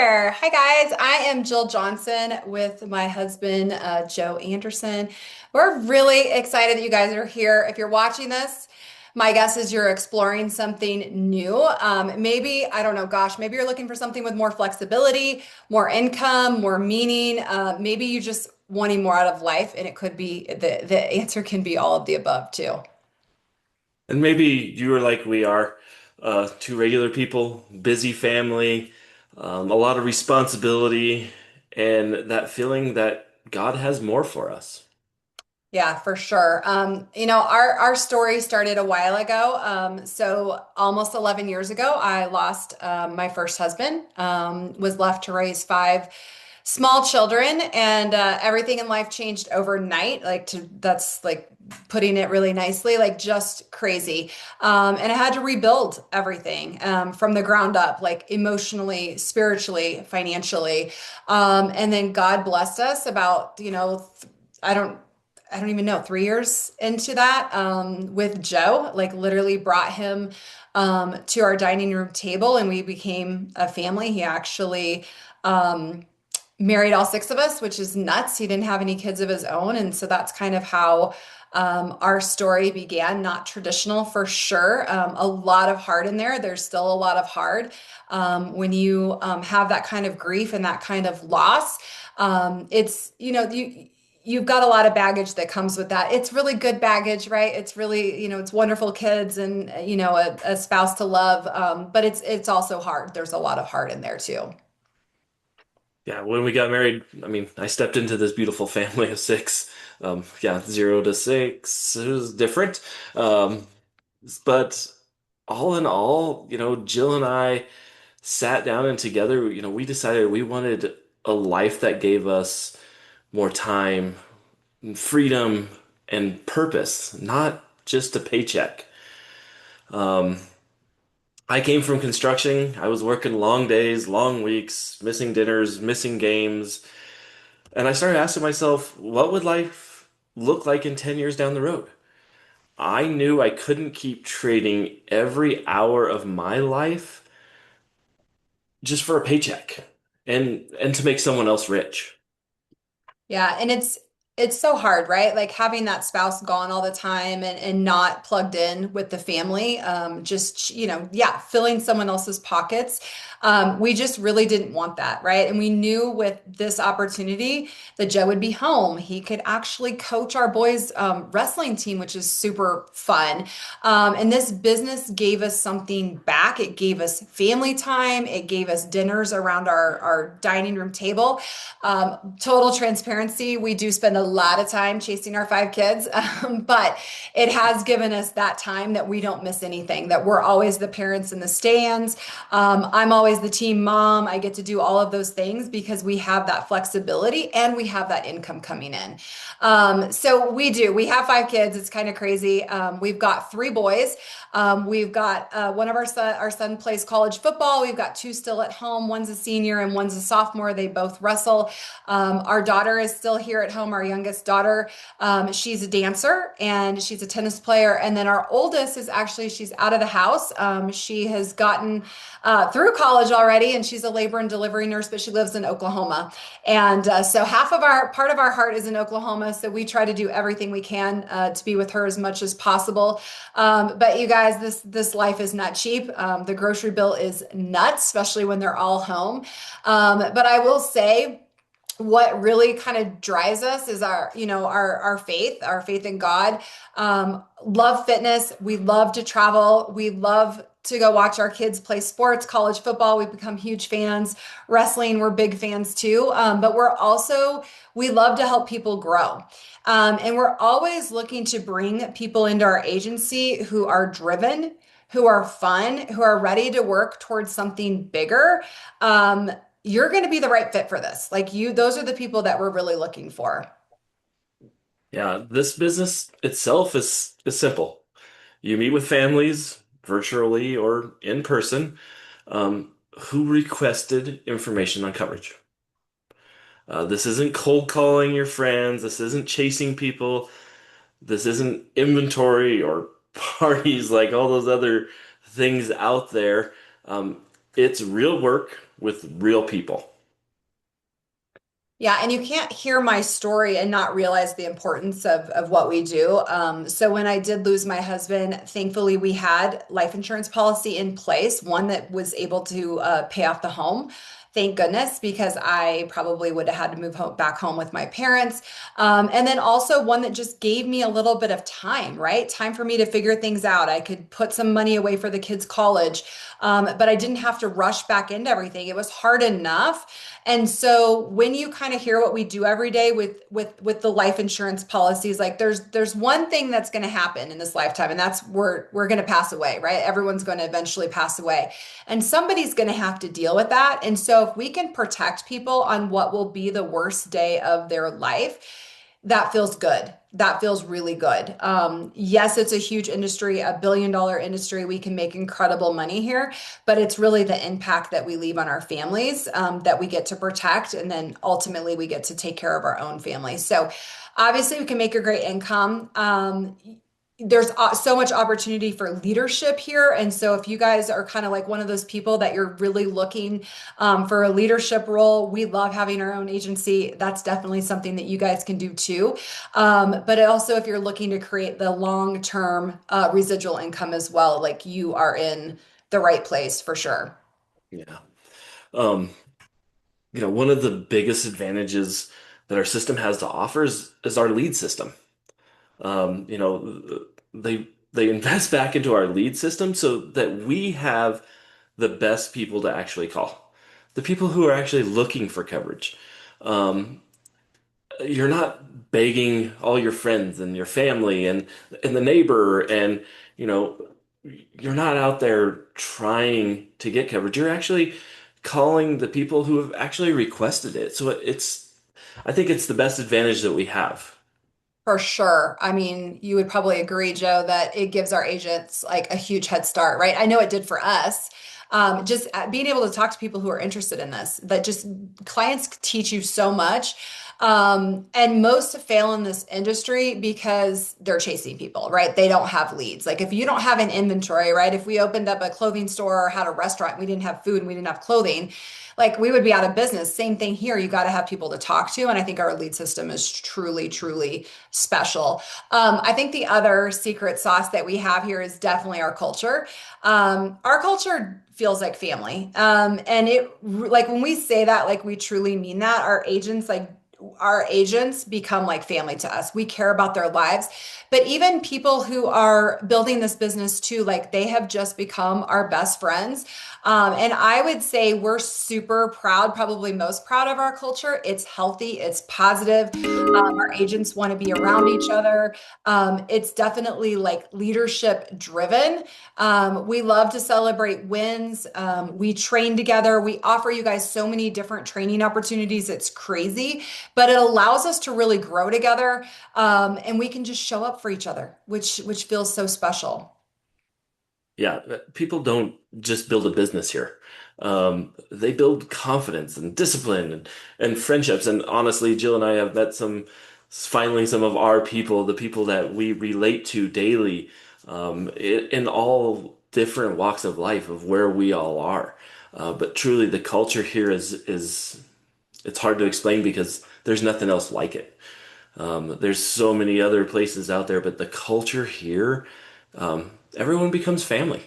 there. Hi, guys. I am Jill Johnson with my husband, Joe Anderson. We're really excited that you guys are here. If you're watching this, my guess is you're exploring something new. Maybe, I don't know, gosh, maybe you're looking for something with more flexibility, more income, more meaning. Maybe you just wanting more out of life, and it could be the answer can be all of the above, too. And maybe you are like we are, two regular people, busy family, a lot of responsibility, and that feeling that God has more for us. Yeah, for sure. Our story started a while ago. So almost 11 years ago, I lost my first husband, was left to raise five small children, and everything in life changed overnight. That's like putting it really nicely, like just crazy. And I had to rebuild everything from the ground up, like emotionally, spiritually, financially. And then God blessed us about, I don't I don't even know, 3 years into that, with Joe, like literally brought him to our dining room table and we became a family. He actually um, married all six of us, which is nuts. He didn't have any kids of his own. And so that's kind of how our story began. Not traditional for sure. A lot of hard in there. There's still a lot of hard when you have that kind of grief and that kind of loss. It's, you've got a lot of baggage that comes with that. It's really good baggage, right? It's really, it's wonderful kids and, a spouse to love. But it's also hard. There's a lot of heart in there too. Yeah, when we got married, I mean, I stepped into this beautiful family of six. Yeah, 0 to 6, it was different. Um, but all in all, Jill and I sat down and together, we decided we wanted a life that gave us more time, freedom, and purpose, not just a paycheck. Um, I came from construction. I was working long days, long weeks, missing dinners, missing games. And I started asking myself, what would life look like in 10 years down the road? I knew I couldn't keep trading every hour of my life just for a paycheck and to make someone else rich. Yeah, and it's so hard, right? Like having that spouse gone all the time and not plugged in with the family, just, yeah, filling someone else's pockets. We just really didn't want that, right? And we knew with this opportunity that Joe would be home. He could actually coach our boys' wrestling team, which is super fun. And this business gave us something back. It gave us family time. It gave us dinners around our dining room table. Total transparency, we do spend a lot of time chasing our five kids, but it has given us that time that we don't miss anything, that we're always the parents in the stands. I'm always the team mom. I get to do all of those things because we have that flexibility and we have that income coming in. So we do. We have five kids. It's kind of crazy. We've got three boys. We've got one of our son plays college football. We've got two still at home. One's a senior and one's a sophomore. They both wrestle. Our daughter is still here at home, our youngest daughter. She's a dancer and she's a tennis player. And then our oldest is actually, she's out of the house. She has gotten through college already and she's a labor and delivery nurse, but she lives in Oklahoma. And so part of our heart is in Oklahoma. So we try to do everything we can to be with her as much as possible. But you guys, this life is not cheap. The grocery bill is nuts, especially when they're all home. But I will say, what really kind of drives us is our faith in God. Love fitness. We love to travel. We love to go watch our kids play sports, college football. We've become huge fans. Wrestling, we're big fans too. But we love to help people grow. And we're always looking to bring people into our agency who are driven, who are fun, who are ready to work towards something bigger. You're going to be the right fit for this. Those are the people that we're really looking for. Yeah, this business itself is simple. You meet with families virtually or in person, who requested information on coverage. This isn't cold calling your friends. This isn't chasing people. This isn't inventory or parties like all those other things out there. Um, It's real work with real people. Yeah, and you can't hear my story and not realize the importance of what we do. So when I did lose my husband, thankfully we had life insurance policy in place, one that was able to pay off the home. Thank goodness, because I probably would have had to move home, back home with my parents. And then also one that just gave me a little bit of time, right? Time for me to figure things out. I could put some money away for the kids' college, but I didn't have to rush back into everything. It was hard enough. And so when you kind of hear what we do every day with the life insurance policies, like there's one thing that's going to happen in this lifetime, and that's we're going to pass away, right? Everyone's going to eventually pass away, and somebody's going to have to deal with that. And so if we can protect people on what will be the worst day of their life, that feels good. That feels really good. Yes, it's a huge industry, a $1 billion industry. We can make incredible money here, but it's really the impact that we leave on our families that we get to protect. And then ultimately, we get to take care of our own families. So obviously, we can make a great income. There's so much opportunity for leadership here. And so if you guys are kind of like one of those people that you're really looking for a leadership role, we love having our own agency. That's definitely something that you guys can do too. But also, if you're looking to create the long-term residual income as well, like you are in the right place for sure. Yeah. Um, One of the biggest advantages that our system has to offer is our lead system. They invest back into our lead system so that we have the best people to actually call, the people who are actually looking for coverage. Um, you're not begging all your friends and your family and the neighbor and you know you're not out there trying to get coverage. You're actually calling the people who have actually requested it. So I think it's the best advantage that we have. For sure. I mean, you would probably agree, Joe, that it gives our agents like a huge head start, right? I know it did for us. Just being able to talk to people who are interested in this, that just clients teach you so much. And most fail in this industry because they're chasing people, right? They don't have leads. Like if you don't have an inventory, right? If we opened up a clothing store or had a restaurant, and we didn't have food and we didn't have clothing, like we would be out of business. Same thing here. You got to have people to talk to. And I think our lead system is truly, truly special. I think the other secret sauce that we have here is definitely our culture. Our culture feels like family. And like when we say that, like we truly mean that. Our agents become like family to us. We care about their lives. But even people who are building this business too, like they have just become our best friends. And I would say we're super proud, probably most proud of our culture. It's healthy, it's positive. Our agents want to be around each other. It's definitely like leadership driven. We love to celebrate wins. We train together. We offer you guys so many different training opportunities. It's crazy, but it allows us to really grow together. And we can just show up for each other, which feels so special. Yeah, people don't just build a business here. They build confidence and discipline and friendships. And honestly, Jill and I have met finally some of our people, the people that we relate to daily, in all different walks of life of where we all are. But truly, the culture here is it's hard to explain because there's nothing else like it. There's so many other places out there, but the culture here, everyone becomes family.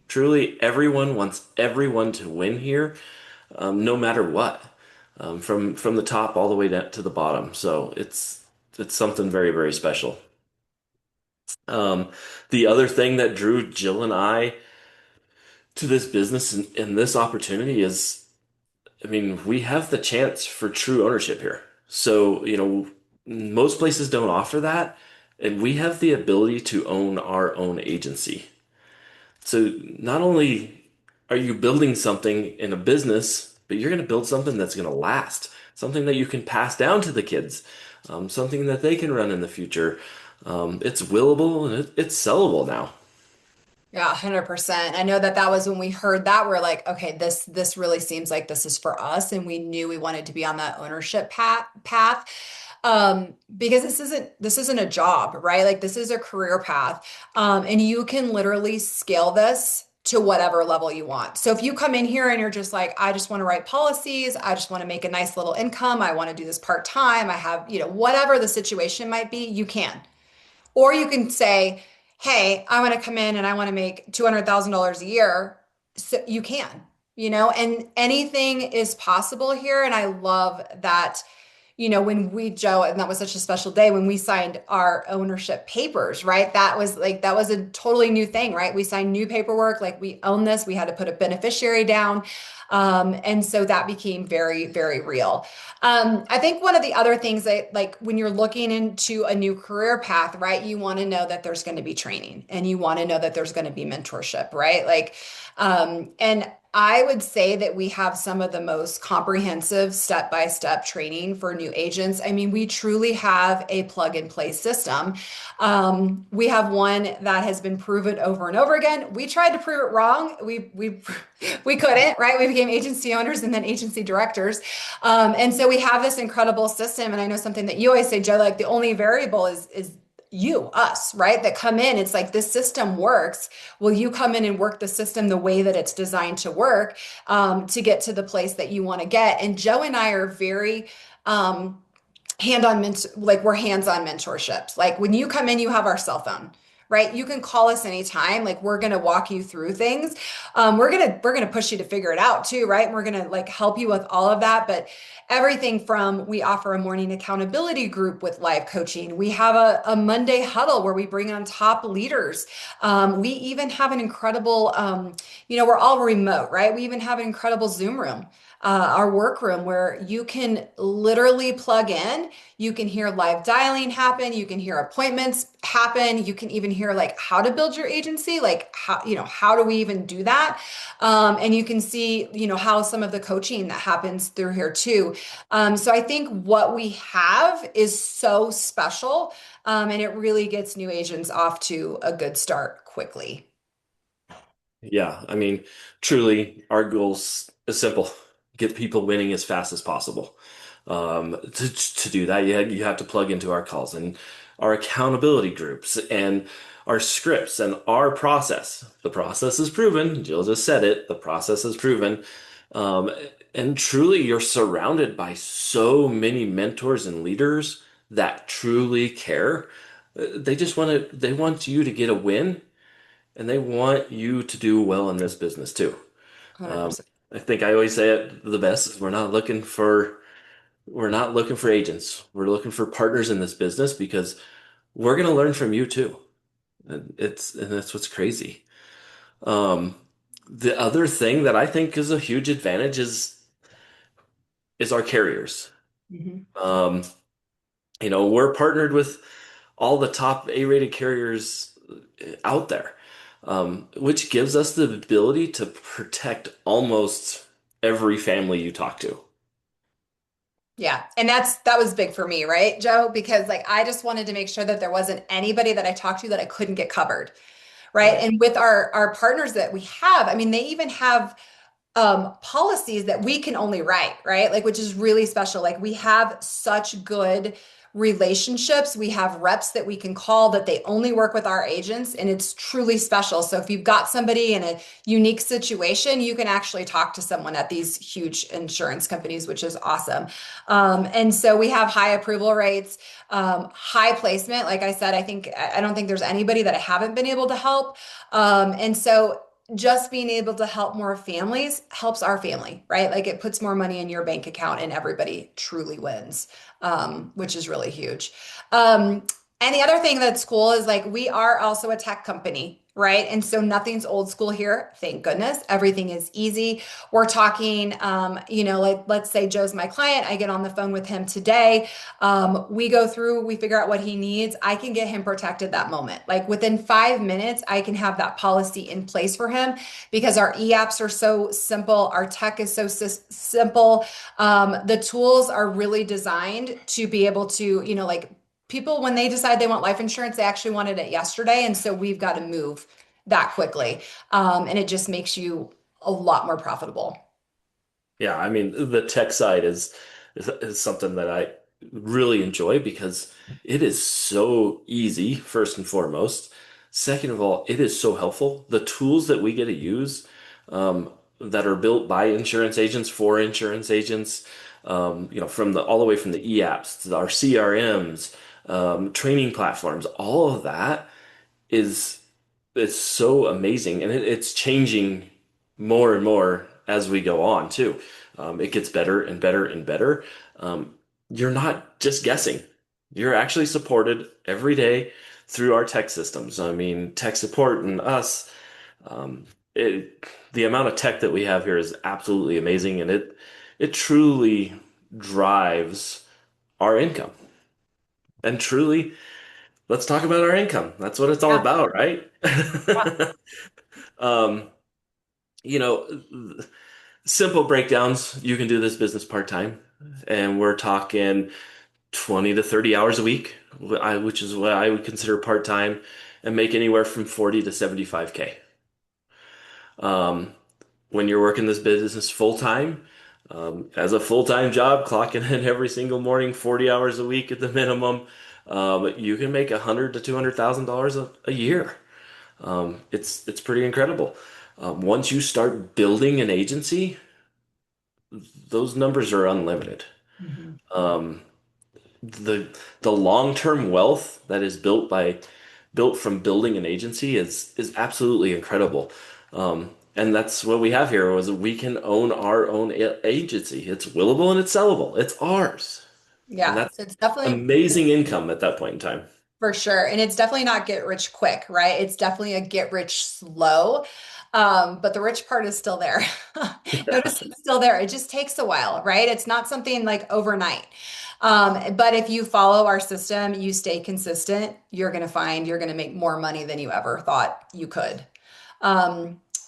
Truly, everyone wants everyone to win here, no matter what, from the top all the way down to the bottom. So it's something very, very special. Um, the other thing that drew Jill and I to this business and this opportunity is, I mean, we have the chance for true ownership here. So, most places don't offer that, and we have the ability to own our own agency. So, not only are you building something in a business, but you're going to build something that's going to last, something that you can pass down to the kids, something that they can run in the future. It's willable and it's sellable now. Yeah, 100%. I know that that was when we heard that, we're like, okay, this really seems like this is for us, and we knew we wanted to be on that ownership path. Because this isn't a job, right? Like this is a career path. And you can literally scale this to whatever level you want. So if you come in here and you're just like, I just want to write policies, I just want to make a nice little income, I want to do this part-time, I have, whatever the situation might be, you can. Or you can say, hey, I want to come in and I want to make $200,000 a year. So you can, and anything is possible here. And I love that, when Joe, and that was such a special day when we signed our ownership papers, right? That was a totally new thing, right? We signed new paperwork, like we own this, we had to put a beneficiary down. And so that became very, very real. I think one of the other things that, like, when you're looking into a new career path, right, you want to know that there's going to be training and you want to know that there's going to be mentorship, right? And I would say that we have some of the most comprehensive step-by-step training for new agents. I mean, we truly have a plug-and-play system. We have one that has been proven over and over again. We tried to prove it wrong. We couldn't, right? We became agency owners and then agency directors. And so we have this incredible system. And I know something that you always say, Joe, like the only variable is us, right? That come in. It's like this system works. Will you come in and work the system the way that it's designed to work, to get to the place that you want to get? And Joe and I are very we're hands-on mentorships. Like when you come in, you have our cell phone, right? You can call us anytime. Like we're gonna walk you through things. We're gonna push you to figure it out too, right? And we're gonna like help you with all of that. But everything from, we offer a morning accountability group with live coaching. We have a Monday huddle where we bring on top leaders. We even have an incredible, we're all remote, right? We even have an incredible Zoom room, our workroom, where you can literally plug in. You can hear live dialing happen. You can hear appointments happen. You can even hear like how to build your agency, like how do we even do that? And you can see, how some of the coaching that happens through here too. So I think what we have is so special, and it really gets new agents off to a good start quickly. Yeah, I mean, truly, our goals is simple: get people winning as fast as possible. To do that, you have to plug into our calls and our accountability groups and our scripts and our process. The process is proven. Jill just said it. The process is proven. Um, and truly, you're surrounded by so many mentors and leaders that truly care. They want you to get a win, and they want you to do well in this business too. Um, 100%. I think I always say it the best is we're not looking for agents. We're looking for partners in this business because we're going to learn from you too. And that's what's crazy. Um, the other thing that I think is a huge advantage is our carriers. Mhm. Um, we're partnered with all the top A-rated carriers out there, which gives us the ability to protect almost every family you talk to. Yeah. And that was big for me, right, Joe? Because like I just wanted to make sure that there wasn't anybody that I talked to that I couldn't get covered. Right. Right. And with our partners that we have, I mean, they even have policies that we can only write, right? Like, which is really special. Like, we have such good relationships. We have reps that we can call that they only work with our agents, and it's truly special. So, if you've got somebody in a unique situation, you can actually talk to someone at these huge insurance companies, which is awesome. And so, we have high approval rates, high placement. Like I said, I don't think there's anybody that I haven't been able to help. And so, just being able to help more families helps our family, right? Like it puts more money in your bank account and everybody truly wins, which is really huge. Um, and the other thing that's cool is like we are also a tech company, right? And so nothing's old school here. Thank goodness. Everything is easy. We're talking, like let's say Joe's my client. I get on the phone with him today. We go through, we figure out what he needs. I can get him protected that moment. Like within 5 minutes, I can have that policy in place for him because our e-apps are so simple. Our tech is so simple. The tools are really designed to be able to, like people, when they decide they want life insurance, they actually wanted it yesterday. And so we've got to move that quickly. And it just makes you a lot more profitable. Yeah, I mean, the tech side is something that I really enjoy because it is so easy, first and foremost. Second of all, it is so helpful. The tools that we get to use that are built by insurance agents for insurance agents, from the all the way from the e-apps to our CRMs, training platforms, all of that is it's so amazing, and it's changing more and more as we go on too. It gets better and better and better. Um, you're not just guessing. You're actually supported every day through our tech systems. I mean, tech support and us, um, the amount of tech that we have here is absolutely amazing, and it truly drives our income. And truly, let's talk about our income. That's what it's all Yeah. about, right? Yeah. Um, you know, simple breakdowns. You can do this business part-time, and we're talking 20 to 30 hours a week, which is what I would consider part-time, and make anywhere from 40 to 75K. Um, when you're working this business full-time, as a full-time job, clocking in every single morning, 40 hours a week at the minimum, you can make 100 to $200,000 a year. It's pretty incredible. Once you start building an agency, those numbers are unlimited. Mhm. Um, the the long-term wealth that is built from building an agency is absolutely incredible. And that's what we have here was we can own our own agency. It's willable and it's sellable. It's ours. And Yeah, that's it's definitely amazing income at that point in time. for sure. And it's definitely not get rich quick, right? It's definitely a get rich slow. But the rich part is still there. Notice it's still there. It just takes a while, right? It's not something like overnight. But if you follow our system, you stay consistent, you're going to find you're going to make more money than you ever thought you could.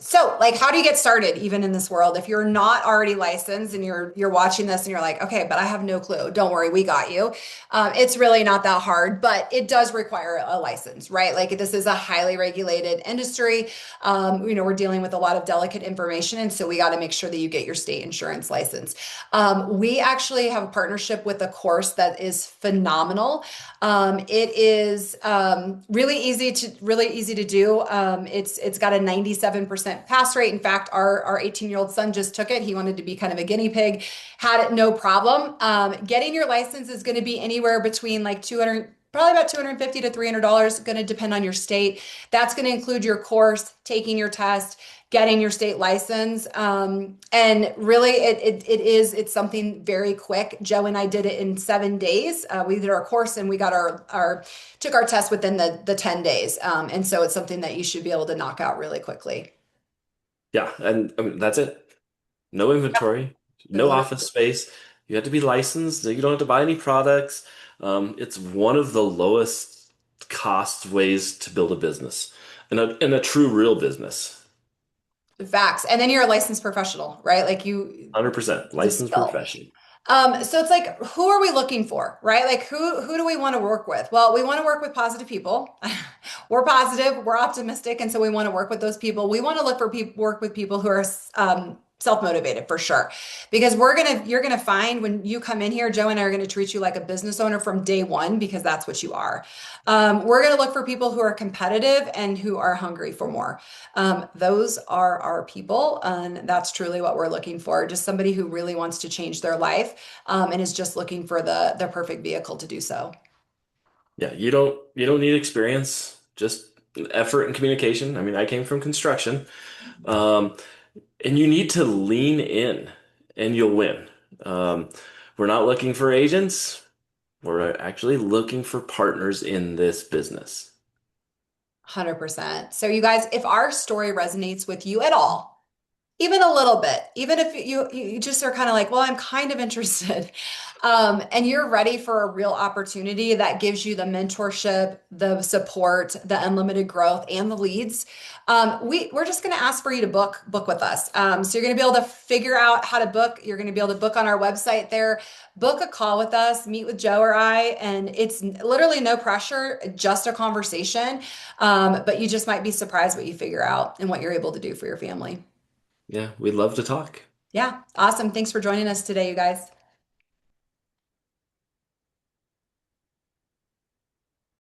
So like how do you get started even in this world? If you're not already licensed and you're watching this and you're like, okay, but I have no clue. Don't worry, we got you. It's really not that hard, but it does require a license, right? Like this is a highly regulated industry. We're dealing with a lot of delicate information, and so we got to make sure that you get your state insurance license. We actually have a partnership with a course that is phenomenal. It is really easy to do. It's got a 97% pass rate. In fact, our 18-year-old son just took it. He wanted to be kind of a guinea pig, had it no problem. Getting your license is going to be anywhere between like 200, probably about 250 to $300, going to depend on your state. That's going to include your course, taking your test, getting your state license. And really it's something very quick. Joe and I did it in 7 days. We did our course and we got our took our test within the 10 days. And so it's something that you should be able to knock out really quickly. Yeah, and I mean, that's it. No inventory, It no literally, office space. You have to be licensed. You don't have to buy any products. It's one of the lowest cost ways to build a business and a true real business. facts. And then you're a licensed professional, right? Like you, 100% it's a licensed skill. professional. So it's like, who are we looking for, right? Like, who do we want to work with? Well, we want to work with positive people. We're positive, we're optimistic, and so we want to work with those people. We want to look for people, work with people who are self-motivated for sure, because you're gonna find when you come in here, Joe and I are gonna treat you like a business owner from day one because that's what you are. We're gonna look for people who are competitive and who are hungry for more. Those are our people, and that's truly what we're looking for. Just somebody who really wants to change their life, and is just looking for the perfect vehicle to do so. Yeah, you don't need experience, just effort and communication. I mean, I came from construction. Um, and you need to lean in and you'll win. Um, we're not looking for agents. We're actually looking for partners in this business. 100%. So you guys, if our story resonates with you at all, even a little bit, even if you just are kind of like, well, I'm kind of interested, and you're ready for a real opportunity that gives you the mentorship, the support, the unlimited growth, and the leads. We're just going to ask for you to book with us. So you're going to be able to figure out how to book. You're going to be able to book on our website there. Book a call with us, meet with Joe or I, and it's literally no pressure, just a conversation. But you just might be surprised what you figure out and what you're able to do for your family. Yeah, we'd love to talk. Yeah, awesome. Thanks for joining us today, you guys.